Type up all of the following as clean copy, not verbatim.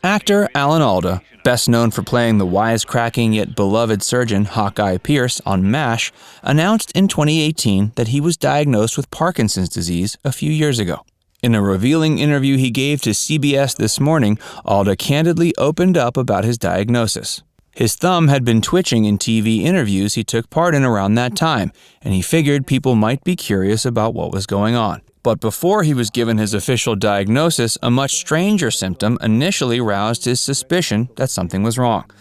Actor Alan Alda, best known for playing the wisecracking yet beloved surgeon Hawkeye Pierce on MASH, announced in 2018 that he was diagnosed with Parkinson's disease a few years ago. In a revealing interview he gave to CBS This Morning, Alda candidly opened up about his diagnosis. His thumb had been twitching in TV interviews he took part in around that time, and he figured people might be curious about what was going on. But before he was given his official diagnosis, a much stranger symptom initially roused his suspicion that something was wrong.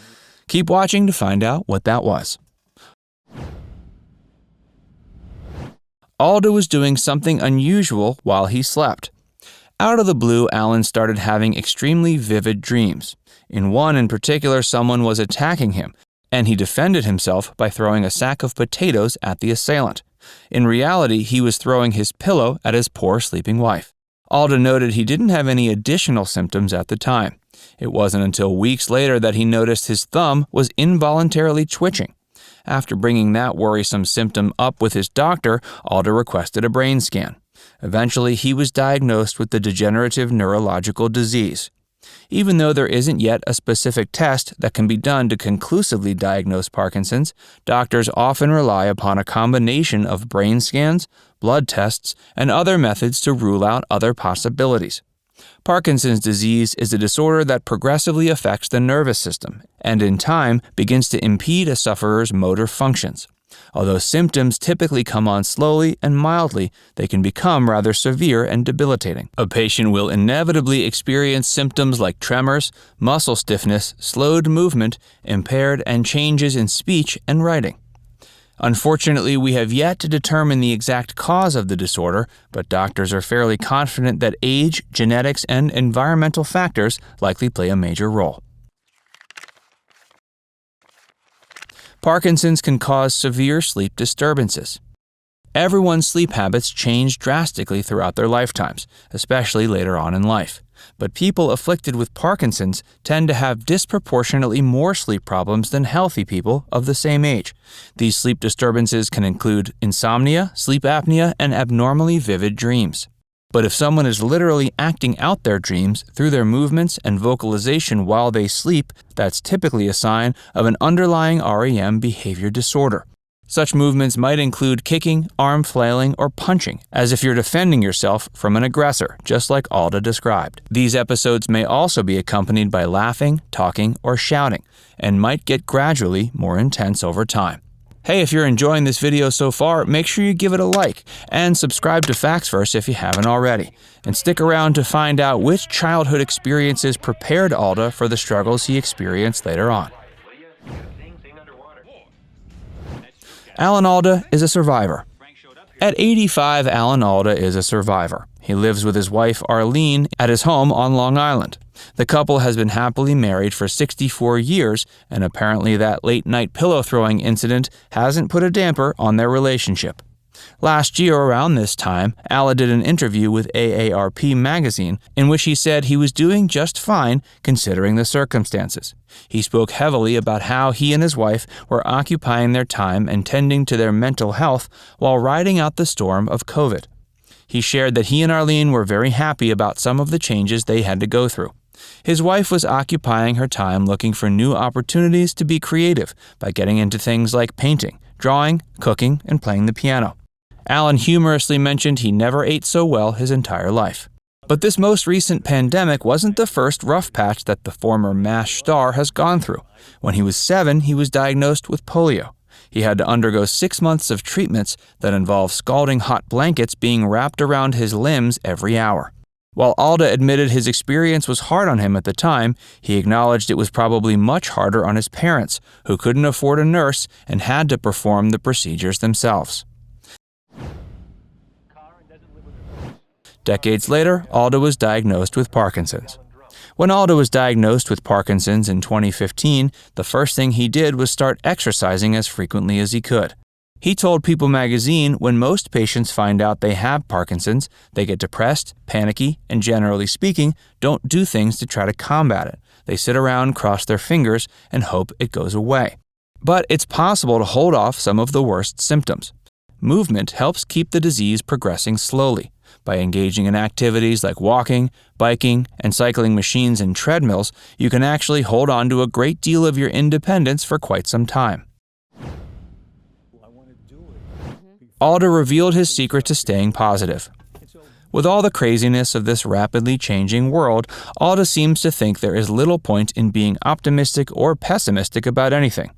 Keep watching to find out what that was. Alda was doing something unusual while he slept. Out of the blue, Alan started having extremely vivid dreams. In one in particular, someone was attacking him, and he defended himself by throwing a sack of potatoes at the assailant. In reality, he was throwing his pillow at his poor sleeping wife. Alda noted he didn't have any additional symptoms at the time. It wasn't until weeks later that he noticed his thumb was involuntarily twitching. After bringing that worrisome symptom up with his doctor, Alda requested a brain scan. Eventually, he was diagnosed with the degenerative neurological disease. Even though there isn't yet a specific test that can be done to conclusively diagnose Parkinson's, doctors often rely upon a combination of brain scans, blood tests, and other methods to rule out other possibilities. Parkinson's disease is a disorder that progressively affects the nervous system and, in time, begins to impede a sufferer's motor functions. Although symptoms typically come on slowly and mildly, they can become rather severe and debilitating. A patient will inevitably experience symptoms like tremors, muscle stiffness, slowed movement, impaired and changes in speech and writing. Unfortunately, we have yet to determine the exact cause of the disorder, but doctors are fairly confident that age, genetics, and environmental factors likely play a major role. Parkinson's can cause severe sleep disturbances. Everyone's sleep habits change drastically throughout their lifetimes, especially later on in life. But people afflicted with Parkinson's tend to have disproportionately more sleep problems than healthy people of the same age. These sleep disturbances can include insomnia, sleep apnea, and abnormally vivid dreams. But if someone is literally acting out their dreams through their movements and vocalization while they sleep, that's typically a sign of an underlying REM behavior disorder. Such movements might include kicking, arm flailing, or punching, as if you're defending yourself from an aggressor, just like Alda described. These episodes may also be accompanied by laughing, talking, or shouting, and might get gradually more intense over time. Hey, if you're enjoying this video so far, make sure you give it a like and subscribe to FactsVerse if you haven't already. And stick around to find out which childhood experiences prepared Alda for the struggles he experienced later on. Alan Alda is a survivor. At 85, Alan Alda is a survivor. He lives with his wife Arlene at his home on Long Island. The couple has been happily married for 64 years, and apparently that late-night pillow-throwing incident hasn't put a damper on their relationship. Last year, around this time, Alan did an interview with AARP magazine in which he said he was doing just fine considering the circumstances. He spoke heavily about how he and his wife were occupying their time and tending to their mental health while riding out the storm of COVID. He shared that he and Arlene were very happy about some of the changes they had to go through. His wife was occupying her time looking for new opportunities to be creative by getting into things like painting, drawing, cooking, and playing the piano. Alan humorously mentioned he never ate so well his entire life. But this most recent pandemic wasn't the first rough patch that the former MASH star has gone through. When he was 7, he was diagnosed with polio. He had to undergo 6 months of treatments that involved scalding hot blankets being wrapped around his limbs every hour. While Alda admitted his experience was hard on him at the time, he acknowledged it was probably much harder on his parents, who couldn't afford a nurse and had to perform the procedures themselves. Decades later, Alda was diagnosed with Parkinson's. When Alda was diagnosed with Parkinson's in 2015, the first thing he did was start exercising as frequently as he could. He told People magazine when most patients find out they have Parkinson's, they get depressed, panicky, and generally speaking, don't do things to try to combat it. They sit around, cross their fingers, and hope it goes away. But it's possible to hold off some of the worst symptoms. Movement helps keep the disease progressing slowly. By engaging in activities like walking, biking, and cycling machines and treadmills, you can actually hold on to a great deal of your independence for quite some time. Alda revealed his secret to staying positive. With all the craziness of this rapidly changing world, Alda seems to think there is little point in being optimistic or pessimistic about anything.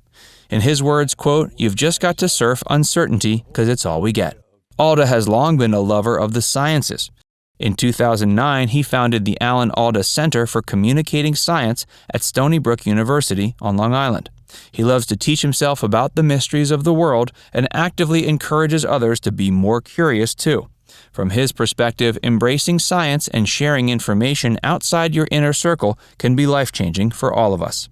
In his words, quote, "You've just got to surf uncertainty because it's all we get." Alda has long been a lover of the sciences. In 2009, he founded the Alan Alda Center for Communicating Science at Stony Brook University on Long Island. He loves to teach himself about the mysteries of the world and actively encourages others to be more curious too. From his perspective, embracing science and sharing information outside your inner circle can be life-changing for all of us.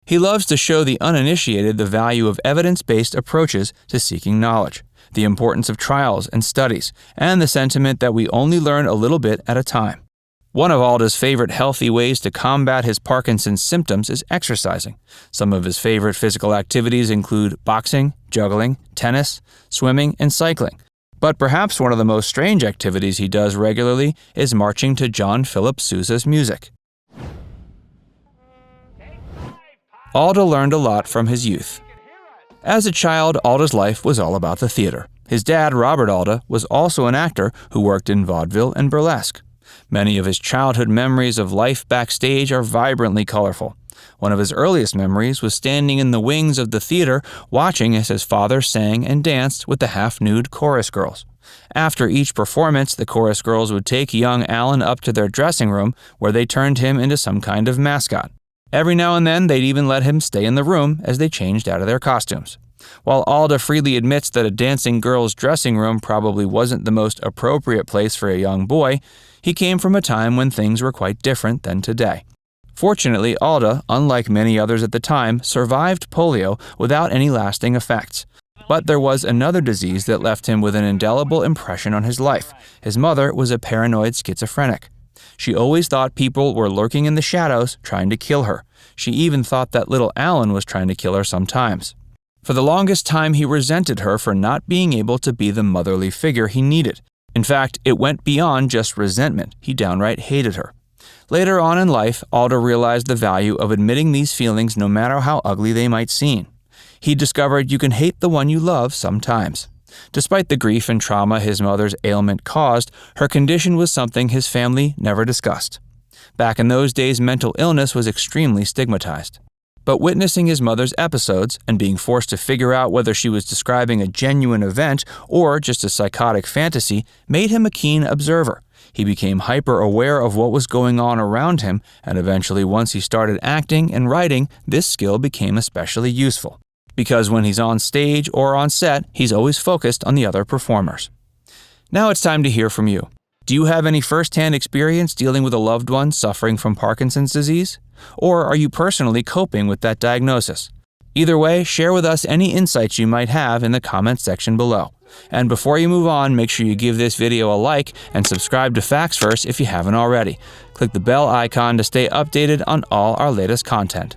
He loves to show the uninitiated the value of evidence-based approaches to seeking knowledge, the importance of trials and studies, and the sentiment that we only learn a little bit at a time. One of Alda's favorite healthy ways to combat his Parkinson's symptoms is exercising. Some of his favorite physical activities include boxing, juggling, tennis, swimming, and cycling. But perhaps one of the most strange activities he does regularly is marching to John Philip Sousa's music. Alda learned a lot from his youth. As a child, Alda's life was all about the theater. His dad, Robert Alda, was also an actor who worked in vaudeville and burlesque. Many of his childhood memories of life backstage are vibrantly colorful. One of his earliest memories was standing in the wings of the theater watching as his father sang and danced with the half-nude chorus girls. After each performance, the chorus girls would take young Alan up to their dressing room where they turned him into some kind of mascot. Every now and then, they'd even let him stay in the room as they changed out of their costumes. While Alda freely admits that a dancing girl's dressing room probably wasn't the most appropriate place for a young boy, he came from a time when things were quite different than today. Fortunately, Alda, unlike many others at the time, survived polio without any lasting effects. But there was another disease that left him with an indelible impression on his life. His mother was a paranoid schizophrenic. She always thought people were lurking in the shadows trying to kill her. She even thought that little Alan was trying to kill her sometimes. For the longest time, he resented her for not being able to be the motherly figure he needed. In fact, it went beyond just resentment. He downright hated her. Later on in life, Alda realized the value of admitting these feelings no matter how ugly they might seem. He discovered you can hate the one you love sometimes. Despite the grief and trauma his mother's ailment caused, her condition was something his family never discussed. Back in those days, mental illness was extremely stigmatized. But witnessing his mother's episodes and being forced to figure out whether she was describing a genuine event or just a psychotic fantasy made him a keen observer. He became hyper-aware of what was going on around him, and eventually once he started acting and writing, this skill became especially useful. Because when he's on stage or on set, he's always focused on the other performers. Now it's time to hear from you. Do you have any first-hand experience dealing with a loved one suffering from Parkinson's disease? Or are you personally coping with that diagnosis? Either way, share with us any insights you might have in the comments section below. And before you move on, make sure you give this video a like and subscribe to Facts First if you haven't already. Click the bell icon to stay updated on all our latest content.